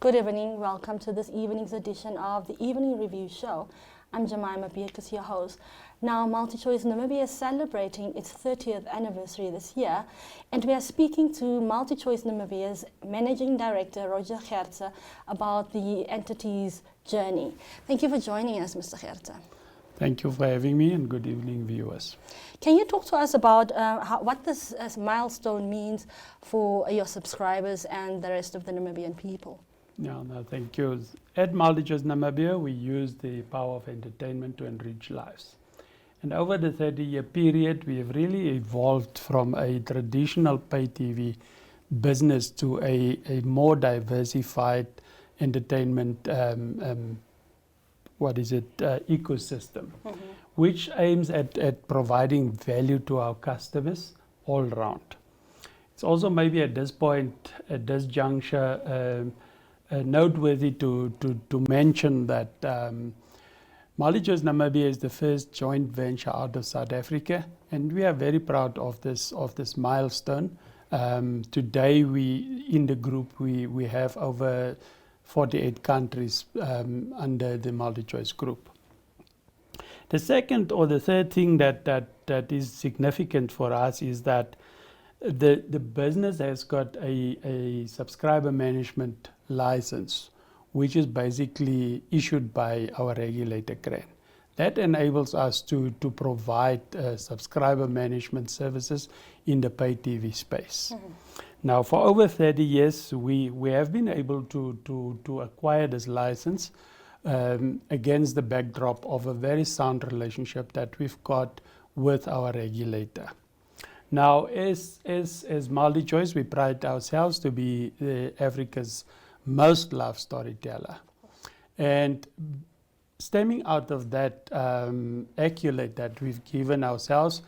Good evening. Welcome to this evening's edition of the Evening Review Show. I'm Jemima Beatrice, your host. Now, MultiChoice Namibia is celebrating its 30th anniversary this year, and we are speaking to MultiChoice Namibia's Managing Director, Roger Gertze, about the entity's journey. Thank you for joining us, Mr. Gertze. Thank you for having me, and good evening, viewers. Can you talk to us about what this milestone means for your subscribers and the rest of the Namibian people? No, thank you. At MultiChoice Namibia, we use the power of entertainment to enrich lives. And over the 30-year period, we have really evolved from a traditional pay TV business to a more diversified entertainment ecosystem, which aims at providing value to our customers all around. It's also maybe at this point, at this juncture, noteworthy to mention that MultiChoice Namibia is the first joint venture out of South Africa, and we are very proud of this milestone. Today, in the group we have over 48 countries under the MultiChoice group. The second or the third thing that is significant for us is that the business has got a subscriber management license, which is basically issued by our regulator, CRAN. That enables us to provide subscriber management services in the pay TV space. Now, for over 30 years, we have been able to acquire this license against the backdrop of a very sound relationship that we've got with our regulator. Now, as MultiChoice, we pride ourselves to be Africa's most loved storyteller. And stemming out of that accolade that we've given ourselves,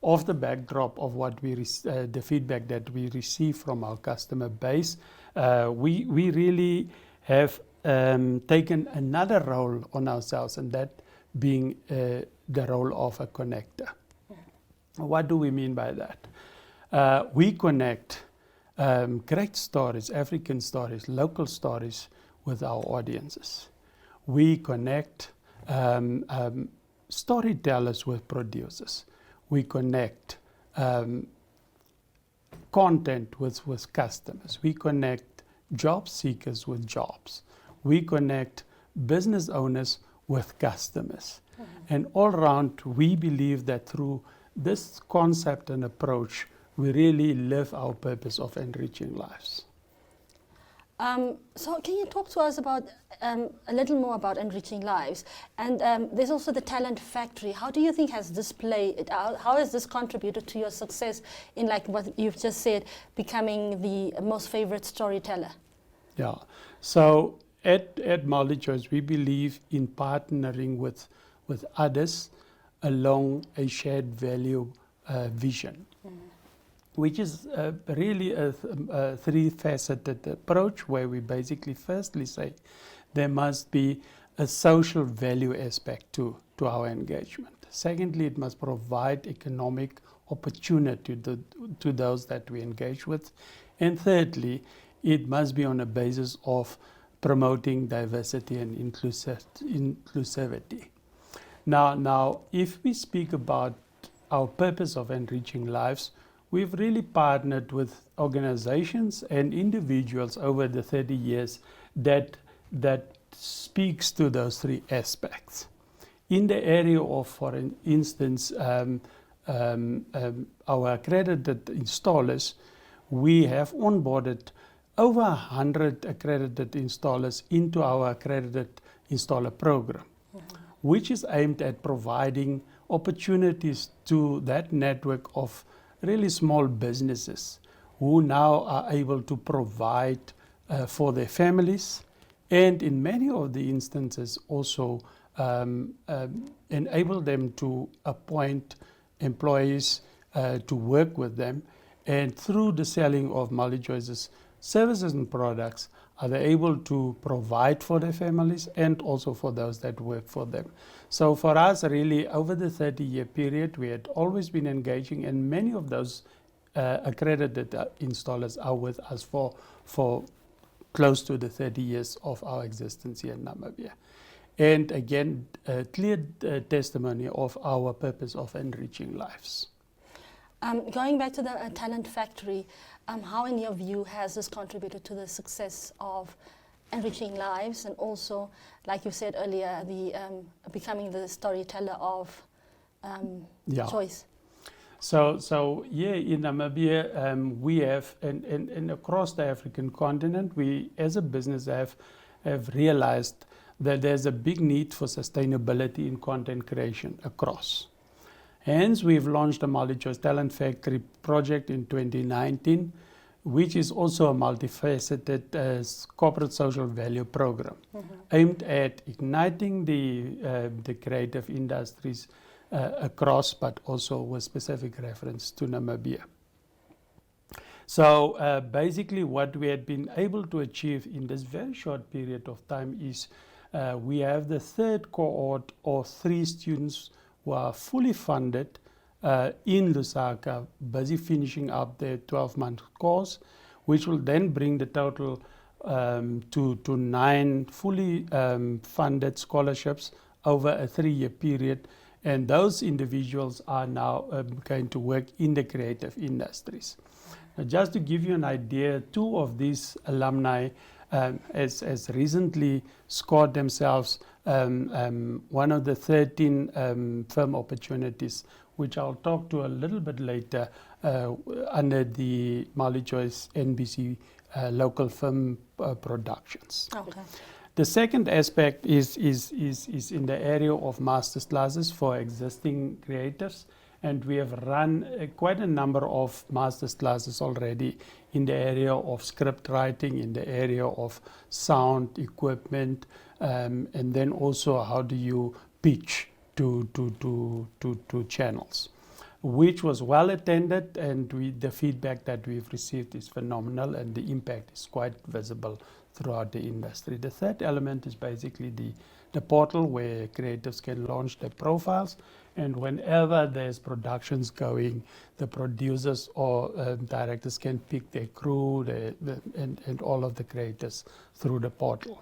off the backdrop of what the feedback that we receive from our customer base, we really have taken another role on ourselves, and that being the role of a connector. What do we mean by that? We connect great stories, African stories, local stories with our audiences. We connect storytellers with producers. We connect content with customers. We connect job seekers with jobs. We connect business owners with customers. And all around, we believe that through this concept and approach, we really live our purpose of enriching lives. So can you talk to us about a little more about enriching lives? And there's also the Talent Factory. How do you think has this played out? How has this contributed to your success in, like what you've just said, becoming the most favorite storyteller? Yeah. So at MultiChoice, we believe in partnering with others along a shared value vision, which is really a three-faceted approach, where we basically firstly say there must be a social value aspect to our engagement. Secondly, it must provide economic opportunity to those that we engage with. And thirdly, it must be on a basis of promoting diversity and inclusivity. Now, if we speak about our purpose of enriching lives, we've really partnered with organizations and individuals over the 30 years that speaks to those three aspects. In the area of, for instance, our accredited installers, we have onboarded over 100 accredited installers into our accredited installer program, which is aimed at providing opportunities to that network of really small businesses who now are able to provide for their families, and in many of the instances also enable them to appoint employees to work with them, and through the selling of MultiChoice's services and products are they able to provide for their families and also for those that work for them. So for us, really, over the 30-year period, we had always been engaging, and many of those accredited installers are with us for close to the 30 years of our existence here in Namibia. And again, a clear testimony of our purpose of enriching lives. Going back to the talent factory, how in your view has this contributed to the success of enriching lives, and also, like you said earlier, the becoming the storyteller of choice? So yeah, in Namibia, we have, and across the African continent, we as a business have realized that there's a big need for sustainability in content creation across. Hence, we've launched a MultiChoice Talent Factory project in 2019, which is also a multifaceted corporate social value program aimed at igniting the creative industries across, but also with specific reference to Namibia. So basically what we had been able to achieve in this very short period of time is we have the third cohort of 3 students who are fully funded in Lusaka, busy finishing up their 12-month course, which will then bring the total to 9 fully funded scholarships over a 3-year period. And those individuals are now going to work in the creative industries. Now, just to give you an idea, 2 of these alumni has recently scored themselves one of the 13 firm opportunities, which I'll talk to a little bit later under the MultiChoice NBC local film productions. Okay. The second aspect is in the area of master's classes for existing creatives, and we have run quite a number of master's classes already in the area of script writing, in the area of sound equipment, and then also how do you pitch to channels, which was well attended, and the feedback that we've received is phenomenal, and the impact is quite visible throughout the industry. The third element is basically the portal where creatives can launch their profiles, and whenever there's productions going, the producers or directors can pick their crew and all of the creators through the portal.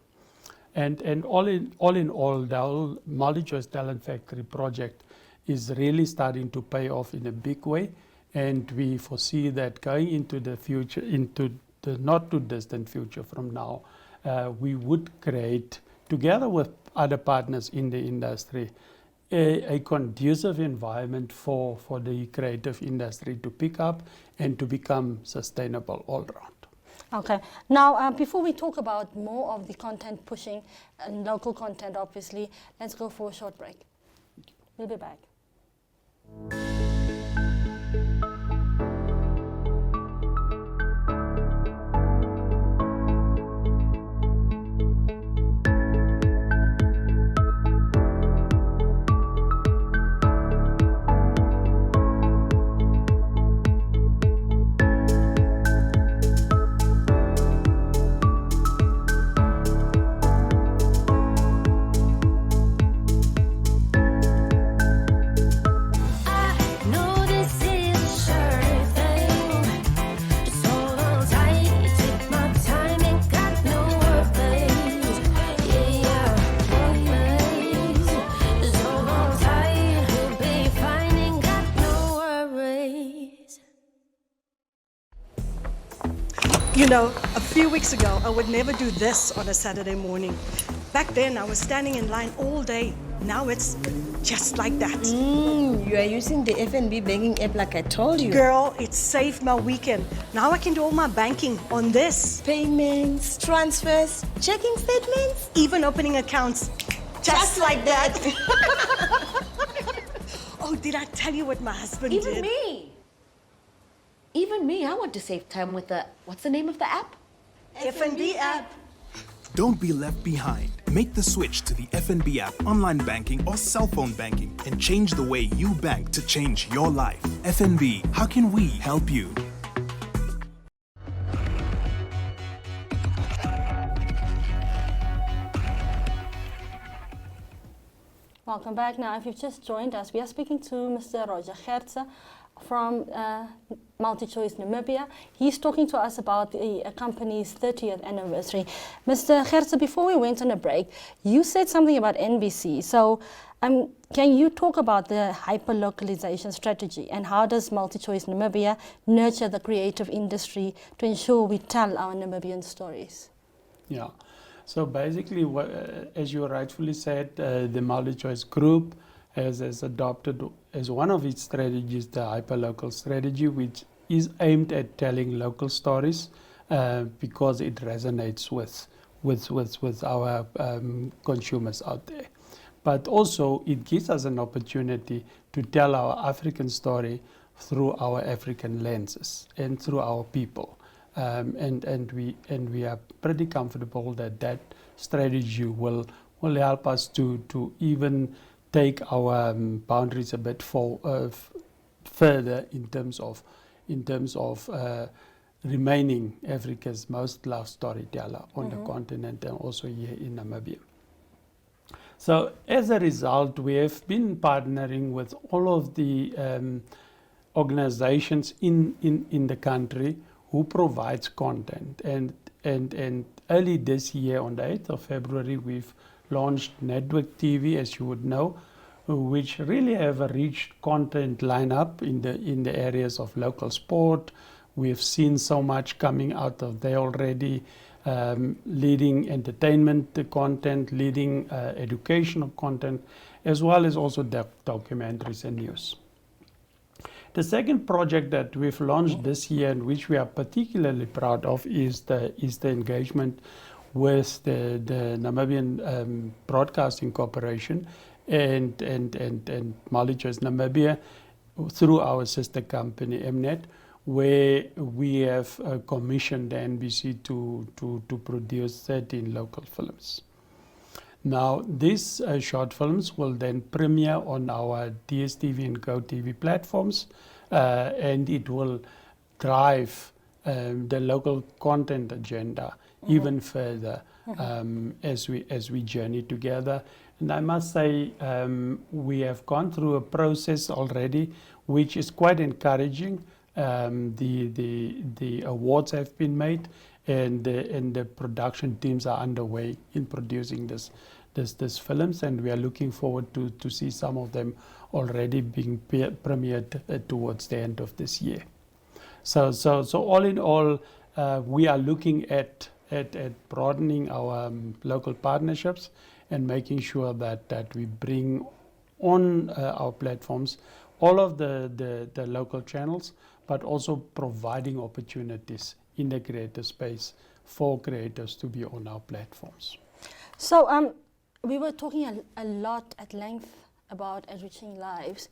And all in all, the whole MultiChoice Talent Factory project is really starting to pay off in a big way, and we foresee that going into the future, into the not too distant future from now, we would create, together with other partners in the industry, a conducive environment for the creative industry to pick up and to become sustainable all around. Okay. Now, before we talk about more of the content pushing and local content, obviously, let's go for a short break. We'll be back. You know, a few weeks ago, I would never do this on a Saturday morning. Back then, I was standing in line all day. Now it's just like that. You are using the FNB banking app like I told you. Girl, it saved my weekend. Now I can do all my banking on this. Payments, transfers, checking statements. Even opening accounts. Just like that. Oh, did I tell you what my husband did? Even me, I want to save time with the, what's the name of the app? FNB app. Don't be left behind. Make the switch to the FNB app, online banking or cell phone banking, and change the way you bank to change your life. FNB, how can we help you? Welcome back. Now, if you've just joined us, we are speaking to Mr. Roger Gertze, from MultiChoice Namibia. He's talking to us about the company's 30th anniversary. Mr. Gertze, before we went on a break, you said something about NBC. So can you talk about the hyper-localization strategy and how does MultiChoice Namibia nurture the creative industry to ensure we tell our Namibian stories? Yeah. So basically, as you rightfully said, the MultiChoice Group has adopted as one of its strategies the hyperlocal strategy, which is aimed at telling local stories because it resonates with our consumers out there. But also it gives us an opportunity to tell our African story through our African lenses and through our people. And we are pretty comfortable that strategy will help us to even take our boundaries a bit further in terms of remaining Africa's most loved storyteller on the continent and also here in Namibia. So as a result, we have been partnering with all of the organizations in the country who provides content. And early this year, on the 8th of February, we've launched Network TV, as you would know, which really have a rich content lineup in the areas of local sport. We've seen so much coming out of there already, leading entertainment content, leading educational content, as well as also documentaries and news. The second project that we've launched this year and which we are particularly proud of is the engagement with the Namibian Broadcasting Corporation and MultiChoice Namibia through our sister company MNet, where we have commissioned the NBC to produce 13 local films. Now, these short films will then premiere on our DSTV and GoTV platforms, and it will drive the local content agenda even further as we journey together. And I must say, we have gone through a process already, which is quite encouraging. The awards have been made, and the production teams are underway in producing this films, and we are looking forward to see some of them already being premiered towards the end of this year. So all in all, we are looking at broadening our local partnerships and making sure that we bring on our platforms all of the local channels, but also providing opportunities in the creative space for creators to be on our platforms. So we were talking a lot at length about enriching lives,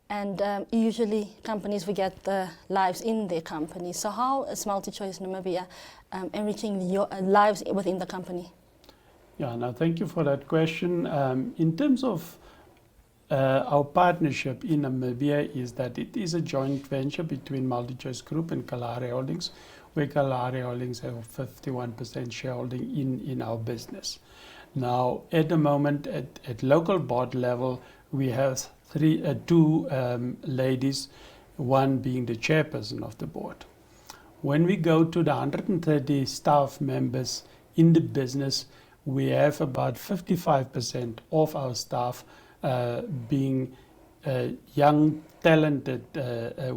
and usually companies forget the lives in their company. So how is MultiChoice Namibia enriching your lives within the company? Yeah, no, thank you for that question. In terms of our partnership in Namibia is that it is a joint venture between MultiChoice Group and Kalahari Holdings, where Kalahari Holdings have a 51% shareholding in our business. Now, at the moment, at local board level, we have two ladies, one being the chairperson of the board. When we go to the 130 staff members in the business, we have about 55% of our staff being young, talented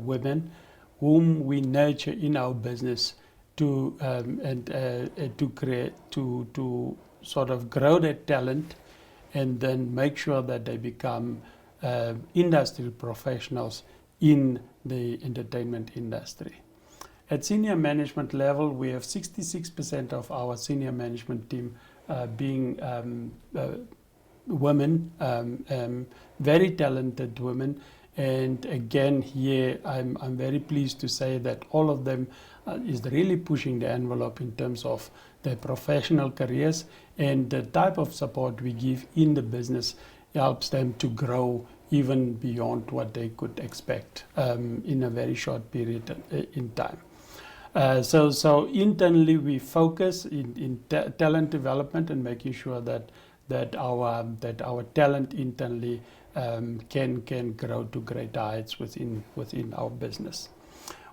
women whom we nurture in our business to sort of grow their talent and then make sure that they become industry professionals in the entertainment industry. At senior management level, we have 66% of our senior management team being women, very talented women. And again, here I'm very pleased to say that all of them is really pushing the envelope in terms of their professional careers, and the type of support we give in the business helps them to grow even beyond what they could expect in a very short period in time. So internally we focus in talent development and making sure that our talent internally can grow to greater heights within our business.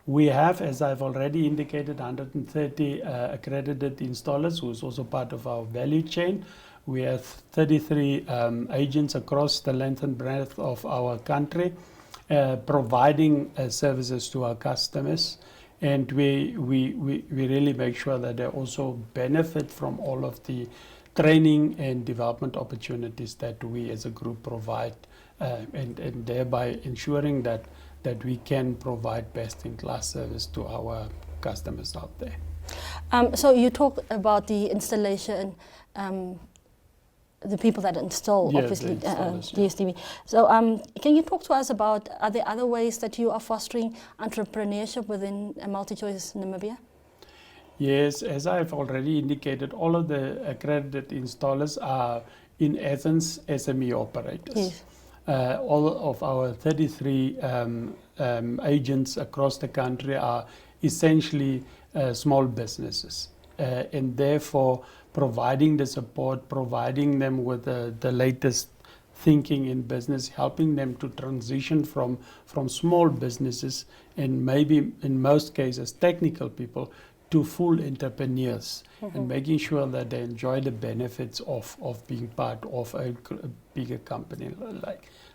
We have, as I've already indicated, 130 accredited installers, who is also part of our value chain. We have 33 agents across the length and breadth of our country, providing services to our customers. And we really make sure that they also benefit from all of the training and development opportunities that we as a group provide, and thereby ensuring that we can provide best-in-class service to our customers out there. So you talk about the installation, the people that install, Yes, obviously, the installers, DSTV. So can you talk to us about, are there other ways that you are fostering entrepreneurship within MultiChoice Namibia? Yes, as I've already indicated, all of the accredited installers are, in essence, SME operators. Yes. All of our 33 agents across the country are essentially small businesses, and therefore providing the support, providing them with the latest thinking in business, helping them to transition from small businesses, and maybe in most cases technical people, to full entrepreneurs, and making sure that they enjoy the benefits of being part of a bigger company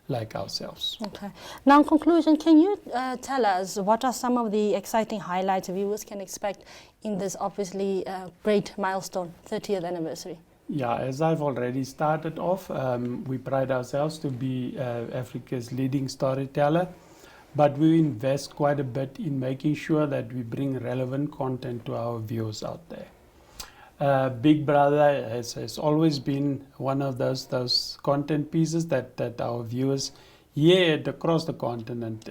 like ourselves. Okay. Now, in conclusion, can you tell us what are some of the exciting highlights viewers can expect in this obviously great milestone, 30th anniversary? Yeah, as I've already started off, we pride ourselves to be Africa's leading storyteller, but we invest quite a bit in making sure that we bring relevant content to our viewers out there. Big Brother has always been one of those content pieces that our viewers here and across the continent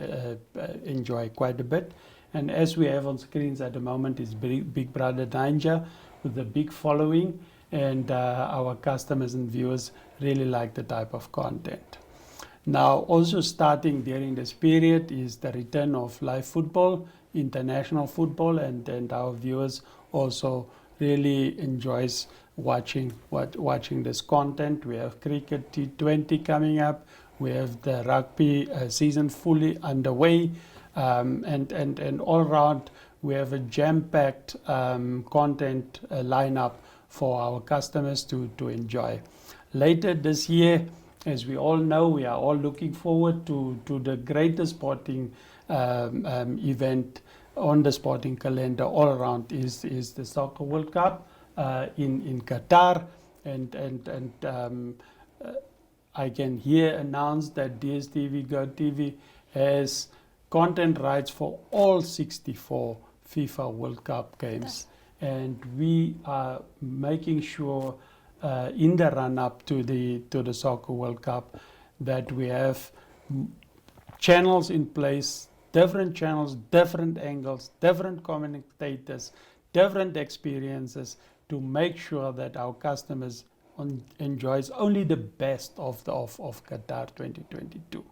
enjoy quite a bit. And as we have on screens at the moment is Big Brother Danger, with a big following, and our customers and viewers really like the type of content. Now, also starting during this period is the return of live football, international football, and our viewers also really enjoys watching this content. We have cricket T20 coming up. We have the rugby season fully underway, and all around we have a jam-packed content lineup for our customers to enjoy. Later this year, as we all know, we are all looking forward to the greatest sporting event on the sporting calendar all around is the Soccer World Cup in Qatar, and I can here announce that DSTV GoTV has content rights for all 64 FIFA World Cup games, and we are making sure in the run-up to the Soccer World Cup that we have channels in place, different channels, different angles, different commentators, different experiences, to make sure that our customers enjoys only the best of Qatar 2022.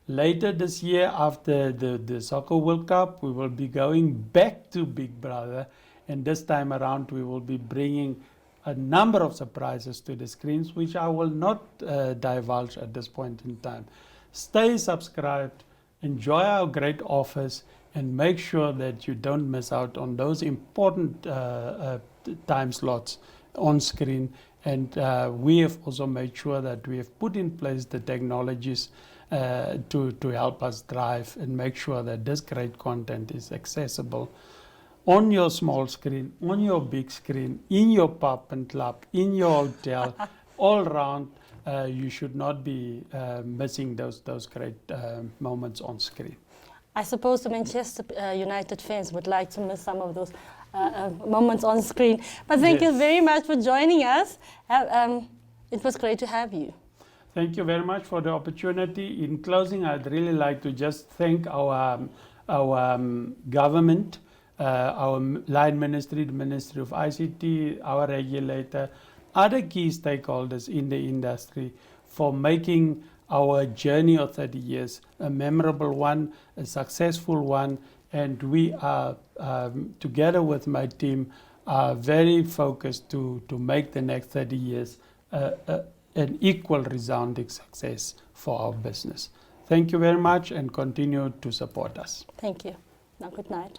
Later this year, after the Soccer World Cup, we will be going back to Big Brother, and this time around we will be bringing a number of surprises to the screens, which I will not divulge at this point in time. Stay subscribed, enjoy our great offers, and make sure that you don't miss out on those important time slots on screen. And we have also made sure that we have put in place the technologies to help us drive and make sure that this great content is accessible on your small screen, on your big screen, in your pub and club, in your hotel, all around. You should not be missing those great moments on screen. I suppose the Manchester United fans would like to miss some of those moments on screen. But thank you very much for joining us. It was great to have you. Thank you very much for the opportunity. In closing, I'd really like to just thank our government, our line ministry, the Ministry of ICT, our regulator, other key stakeholders in the industry for making our journey of 30 years a memorable one, a successful one, and we are, together with my team, are very focused to make the next 30 years an equal resounding success for our business. Thank you very much and continue to support us. Thank you. Now, good night.